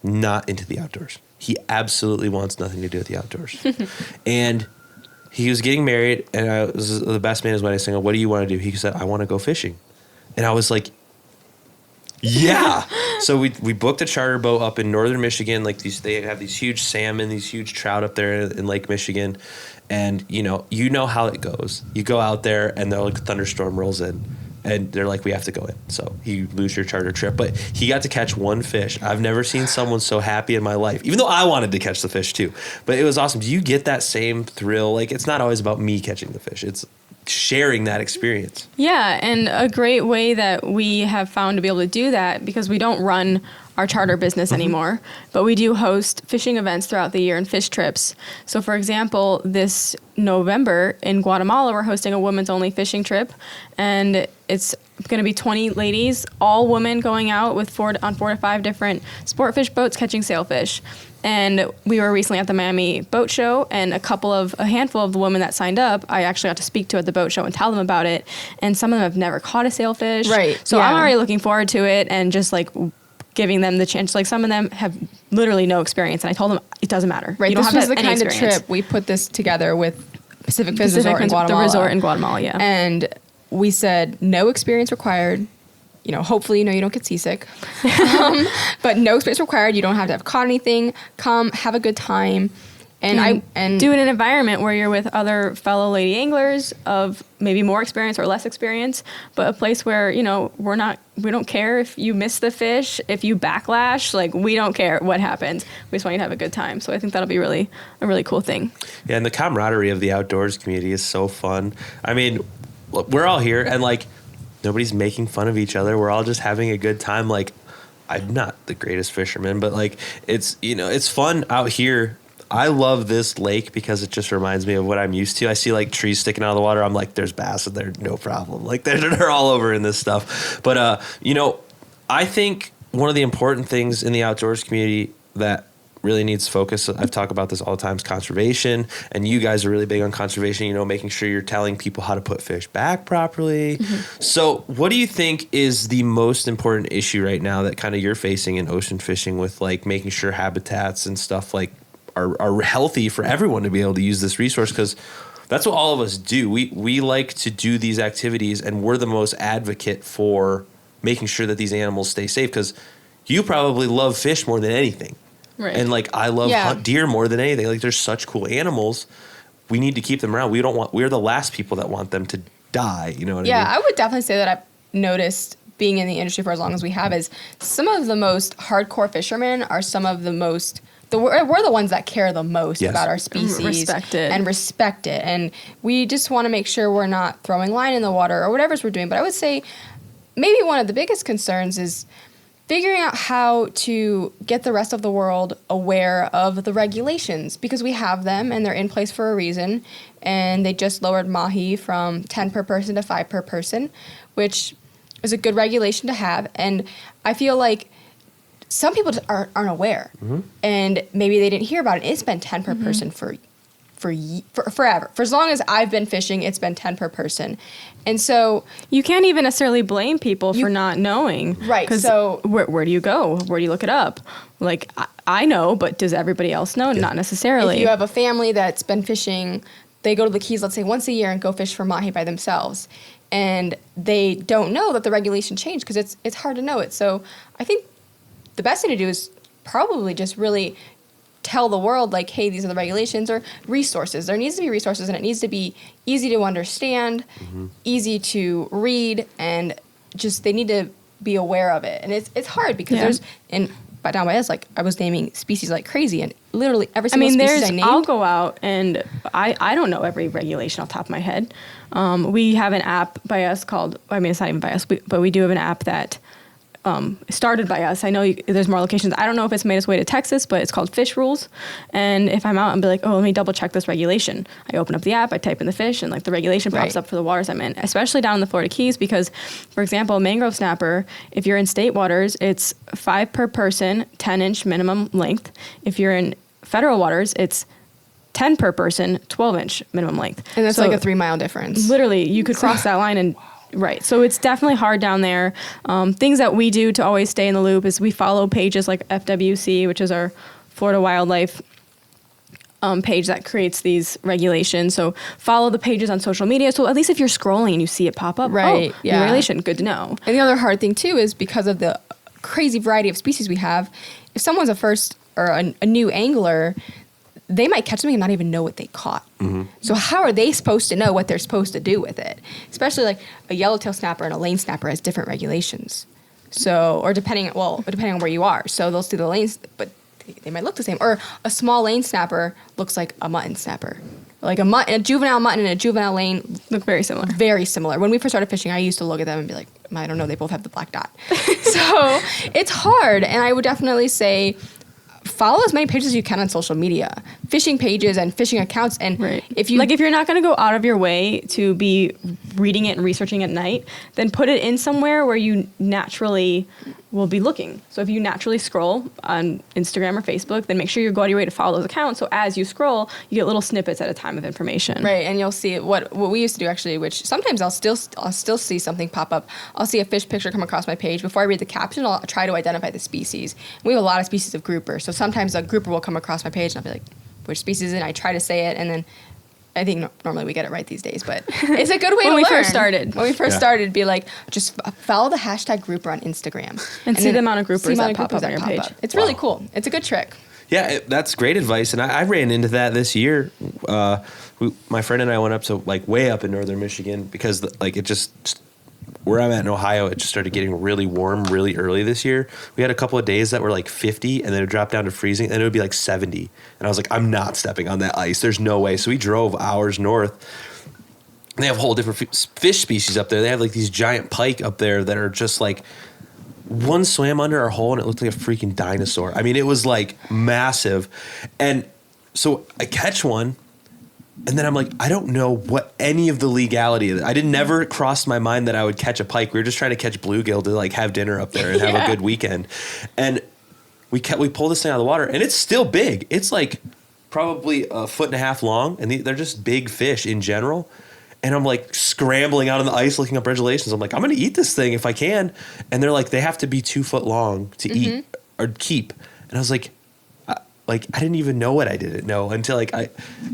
not into the outdoors. He absolutely wants nothing to do with the outdoors. And he was getting married, and I was the best man at his wedding. Saying, "What do you want to do?" He said, "I want to go fishing," and I was like, "Yeah." So we booked a charter boat up in northern Michigan. Like they have these huge salmon, these huge trout up there in Lake Michigan, and you know how it goes. You go out there, and a thunderstorm rolls in, and they're like, "We have to go in." So you lose your charter trip, but he got to catch one fish. I've never seen someone so happy in my life, even though I wanted to catch the fish too. But it was awesome. Do you get that same thrill? Like, it's not always about me catching the fish. It's sharing that experience. Yeah, and a great way that we have found to be able to do that, because we don't run our charter business anymore, but we do host fishing events throughout the year and fish trips. So for example, this November in Guatemala, we're hosting a women's only fishing trip, and it's going to be 20 ladies, all women, going out with 4 to 5 different sport fish boats catching sailfish. And we were recently at the Miami Boat Show, and a handful of the women that signed up, I actually got to speak to at the boat show and tell them about it. And some of them have never caught a sailfish. Right. So I'm already looking forward to it, and just like giving them the chance. Like, some of them have literally no experience, and I told them it doesn't matter. Right. You don't this have was to the have any kind experience. of trip we put this together with Pacific Resort in Guatemala. The resort in Guatemala, yeah. And we said no experience required. Hopefully, you don't get seasick. But no experience required. You don't have to have caught anything. Come, have a good time. And do it in an environment where you're with other fellow lady anglers of maybe more experience or less experience, but a place where, we don't care if you miss the fish, if you backlash, like we don't care what happens. We just want you to have a good time. So I think that'll be a really cool thing. Yeah. And the camaraderie of the outdoors community is so fun. I mean, we're all here and like nobody's making fun of each other. We're all just having a good time. Like I'm not the greatest fisherman, but like it's, it's fun out here. I love this lake because it just reminds me of what I'm used to. I see like trees sticking out of the water. I'm like, there's bass in there, no problem. Like they're all over in this stuff. But, I think one of the important things in the outdoors community that really needs focus, I've talked about this all the time, is conservation. And you guys are really big on conservation, making sure you're telling people how to put fish back properly. Mm-hmm. So what do you think is the most important issue right now that kind of you're facing in ocean fishing with like making sure habitats and stuff like are healthy for everyone to be able to use this resource? Because that's what all of us do. We like to do these activities, and we're the most advocate for making sure that these animals stay safe, because you probably love fish more than anything. Right. And like I love hunt deer more than anything. Like there's such cool animals. We need to keep them around. We're the last people that want them to die. You know what I mean? Yeah, I would definitely say that I've noticed being in the industry for as long as we have is some of the most hardcore fishermen are some of the most we're the ones that care the most about our species and respect it. And we just want to make sure we're not throwing line in the water or whatever we're doing. But I would say maybe one of the biggest concerns is figuring out how to get the rest of the world aware of the regulations, because we have them and they're in place for a reason. And they just lowered mahi from 10 per person to 5 per person, which is a good regulation to have. And I feel like some people just aren't aware, and maybe they didn't hear about it. It's been 10 per person for forever. For as long as I've been fishing, it's been 10 per person. And so you can't even necessarily blame people for not knowing. Right. So where do you go? Where do you look it up? Like I know, but does everybody else know? Yeah. Not necessarily. If you have a family that's been fishing, they go to the Keys, let's say once a year, and go fish for mahi by themselves. And they don't know that the regulation changed because it's hard to know it. So I think the best thing to do is probably just really tell the world, like, hey, these are the regulations, or resources. There needs to be resources, and it needs to be easy to understand, easy to read, and just they need to be aware of it. And it's hard because but down by us, like, I was naming species like crazy, and literally every single species I named. I'll go out, and I don't know every regulation off the top of my head. We have an app by us called, it's not even by us, but we do have an app that started by us. I know there's more locations. I don't know if it's made its way to Texas, but it's called Fish Rules. And if I'm out, I'm be like, let me double check this regulation. I open up the app, I type in the fish, and like the regulation pops up for the waters I'm in, especially down in the Florida Keys, because, for example, mangrove snapper, if you're in state waters, it's 5 per person, 10-inch minimum length. If you're in federal waters, it's 10 per person, 12-inch minimum length. And that's like a 3-mile difference. Literally, you could cross that line and right. So it's definitely hard down there. Things that we do to always stay in the loop is we follow pages like FWC, which is our Florida Wildlife page that creates these regulations. So follow the pages on social media. So at least if you're scrolling and you see it pop up, new regulation, good to know. And the other hard thing too is because of the crazy variety of species we have, if someone's a first or a new angler, they might catch something and not even know what they caught. So how are they supposed to know what they're supposed to do with it? Especially like a yellowtail snapper and a lane snapper has different regulations. So, or depending on where you are. So they'll see the lanes, but they might look the same. Or a small lane snapper looks like a mutton snapper. Like a juvenile mutton and a juvenile lane look very similar. Very similar. When we first started fishing, I used to look at them and be like, I don't know, they both have the black dot. So it's hard. And I would definitely say, follow as many pages as you can on social media, fishing pages and fishing accounts. And if you're not going to go out of your way to be reading it and researching at night, then put it in somewhere where you naturally will be looking. So if you naturally scroll on Instagram or Facebook, then make sure you go out of your way to follow those accounts. So as you scroll, you get little snippets at a time of information. Right, and you'll see what we used to do actually, which sometimes I'll still see something pop up. I'll see a fish picture come across my page. Before I read the caption, I'll try to identify the species. We have a lot of species of grouper, so sometimes a grouper will come across my page and I'll be like, which species is it? And I try to say it, and then I think normally we get it right these days, but it's a good way to learn. When we first started. When we first started, be like, just follow the hashtag grouper on Instagram. And see the amount of groupers that pop up on your page. It's really cool. It's a good trick. Yeah, that's great advice. And I ran into that this year. My friend and I went up to like way up in northern Michigan because like it just, where I'm at in Ohio, it just started getting really warm really early this year. We had a couple of days that were like 50 and then it would drop down to freezing and it would be like 70. And I was like, I'm not stepping on that ice. There's no way. So we drove hours north. They have whole different fish species up there. They have like these giant pike up there that are just like, one swam under our hole and it looked like a freaking dinosaur. I mean, it was like massive. And so I catch one and then I'm like, I don't know what any of the legality of it. I never crossed my mind that I would catch a pike. We were just trying to catch bluegill to like have dinner up there and have a good weekend. And we pull this thing out of the water and it's still big. It's like probably 1.5 feet long and they're just big fish in general. And I'm like scrambling out on the ice looking up regulations. I'm like, I'm going to eat this thing if I can. And they're like, they have to be 2 foot long to eat or keep. And I was like, I didn't even know what I didn't know until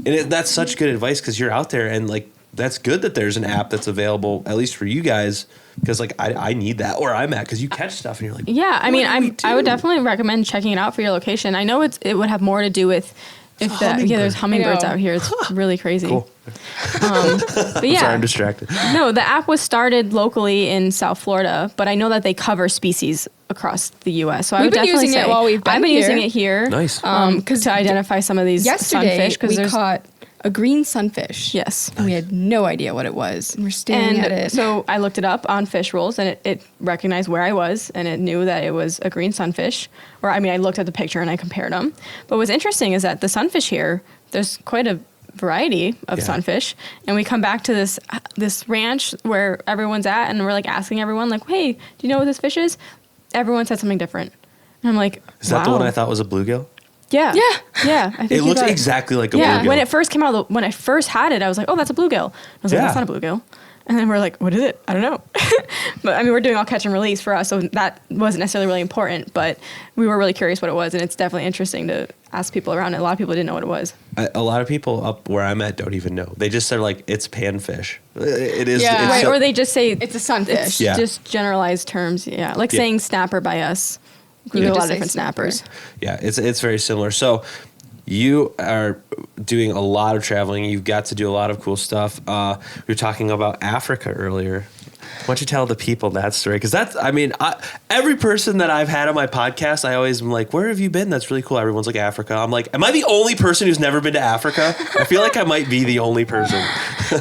that's such good advice because you're out there and like, that's good that there's an app that's available, at least for you guys. Because like, I need that where I'm at because you catch stuff and you're like, yeah, I mean, I would definitely recommend checking it out for your location. I know it would have more to do with there's hummingbirds out here. It's really crazy. Cool. But yeah, sorry, I'm distracted. No, the app was started locally in South Florida, but I know that they cover species across the U.S. So I've been using it while we've been I've been using it here. Nice. Because to identify some of these sunfish. Yesterday, we caught a green sunfish. Yes. And we had no idea what it was. And we're staring at it. So I looked it up on fish rolls and it recognized where I was and it knew that it was a green sunfish. Or, I mean, I looked at the picture and I compared them. But what's interesting is that the sunfish here, there's quite a variety of sunfish. And we come back to this ranch where everyone's at and we're like asking everyone like, hey, do you know what this fish is? Everyone said something different. And I'm like, is that the one I thought was a bluegill? Yeah. I think it looks exactly like a bluegill. When it first came out, when I first had it, I was like, oh, that's a bluegill. I was like, that's not a bluegill. And then we're like, what is it? I don't know. But I mean, we're doing all catch and release for us, so that wasn't necessarily really important, but we were really curious what it was, and it's definitely interesting to ask people around it. A lot of people didn't know what it was. A lot of people up where I'm at don't even know. They just said like, it's panfish. It is. Yeah. Right, or they just say it's a sunfish. It's just generalized terms. Yeah. Like saying snapper by us. We have a lot of different snappers. Yeah, it's very similar. So you are doing a lot of traveling. You've got to do a lot of cool stuff. We were talking about Africa earlier. Why don't you tell the people that story? Because every person that I've had on my podcast, I always am like, where have you been? That's really cool. Everyone's like, Africa. I'm like, am I the only person who's never been to Africa? I feel like I might be the only person.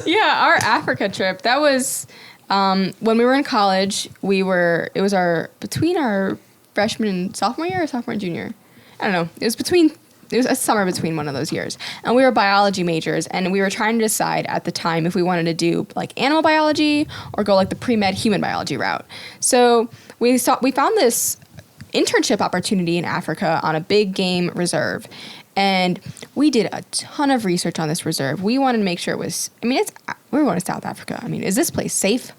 Yeah, our Africa trip, that was when we were in college. It was between our freshman and sophomore year or sophomore and junior. I don't know. It was a summer between one of those years. And we were biology majors and we were trying to decide at the time if we wanted to do like animal biology or go like the pre-med human biology route. So we found this internship opportunity in Africa on a big game reserve. And we did a ton of research on this reserve. We wanted to make sure we were going to South Africa. I mean, is this place safe?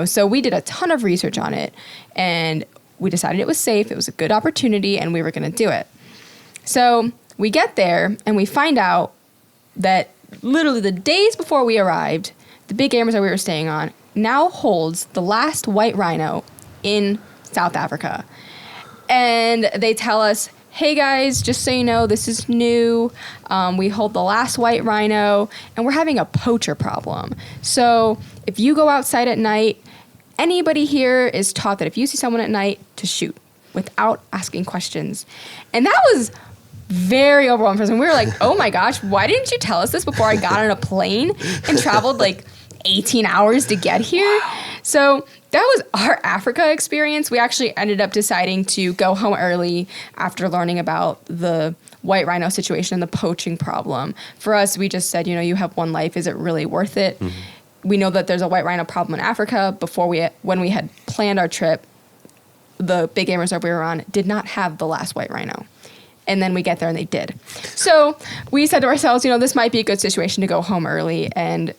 So we did a ton of research on it and we decided it was safe, it was a good opportunity, and we were going to do it. So we get there, and we find out that literally the days before we arrived, the big game reserve we were staying on now holds the last white rhino in South Africa. And they tell us, hey guys, just so you know, this is new. We hold the last white rhino, and we're having a poacher problem. So if you go outside at night, anybody here is taught that if you see someone at night, to shoot without asking questions. And that was very overwhelming for us. And we were like, oh my gosh, why didn't you tell us this before I got on a plane and traveled like 18 hours to get here? Wow. So that was our Africa experience. We actually ended up deciding to go home early after learning about the white rhino situation and the poaching problem. For us, we just said, you have one life. Is it really worth it? Mm-hmm. We know that there's a white rhino problem in Africa. When we had planned our trip, the big game reserve we were on did not have the last white rhino. And then we get there and they did. So we said to ourselves, this might be a good situation to go home early and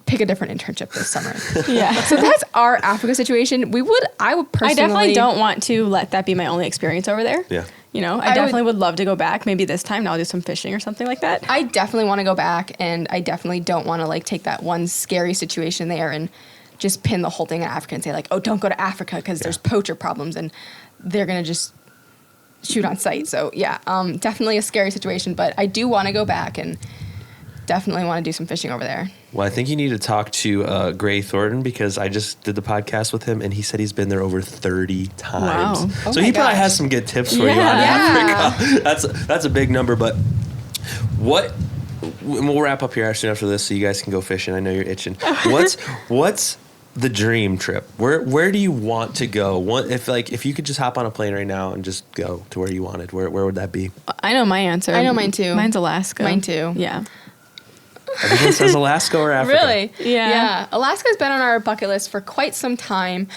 pick a different internship this summer. Yeah. So that's our Africa situation. I would personally... I definitely don't want to let that be my only experience over there. Yeah. I definitely would love to go back. Maybe this time I'll do some fishing or something like that. I definitely want to go back, and I definitely don't want to like take that one scary situation there and just pin the whole thing on Africa and say like, oh, don't go to Africa because there's poacher problems and they're going to just shoot on sight. So yeah, definitely a scary situation, but I do want to go back and definitely want to do some fishing over there. Well, I think you need to talk to Gray Thornton, because I just did the podcast with him and he said he's been there over 30 times. Wow. So he probably has some good tips for you on Africa. That's a big number, but we'll wrap up here soon after this so you guys can go fishing. I know you're itching. What's the dream trip? Where do you want to go? If you could just hop on a plane right now and just go to where you wanted, where would that be? I know my answer. I know mine too. Mine's Alaska. Mine too. Yeah. Everyone says Alaska or Africa. Really? Yeah. Alaska's been on our bucket list for quite some time.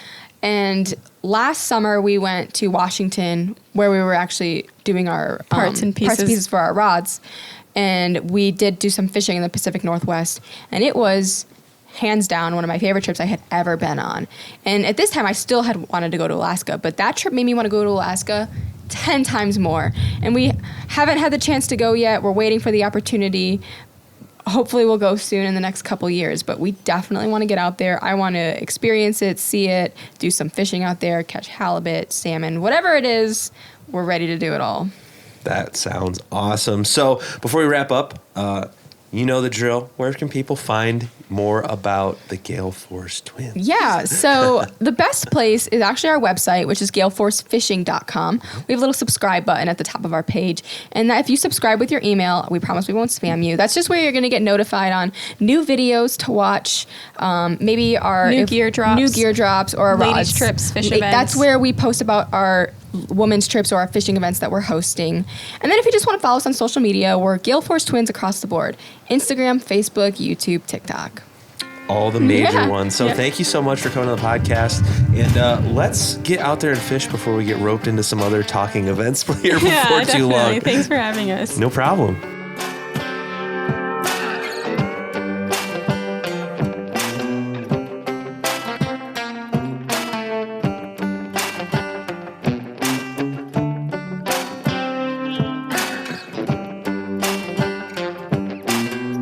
And last summer we went to Washington, where we were actually doing our parts and pieces for our rods. And we did do some fishing in the Pacific Northwest. And it was hands down one of my favorite trips I had ever been on. And at this time I still had wanted to go to Alaska, but that trip made me want to go to Alaska 10 times more. And we haven't had the chance to go yet. We're waiting for the opportunity. Hopefully we'll go soon in the next couple years, but we definitely want to get out there. I want to experience it, see it, do some fishing out there, catch halibut, salmon, whatever it is, we're ready to do it all. That sounds awesome. So before we wrap up, you know the drill. Where can people find more about the Gale Force twins? Yeah, so the best place is actually our website, which is galeforcefishing.com. We have a little subscribe button at the top of our page. And that if you subscribe with your email, we promise we won't spam you. That's just where you're going to get notified on new videos to watch, maybe our new gear drops, or our ladies rods. trips, fish events. That's where we post about our women's trips or our fishing events that we're hosting. And then if you just want to follow us on social media, we're Gale Force Twins across the board. Instagram, Facebook, YouTube, TikTok. All the major ones. So thank you so much for coming on the podcast. And let's get out there and fish before we get roped into some other talking events here before too long. Thanks for having us. No problem.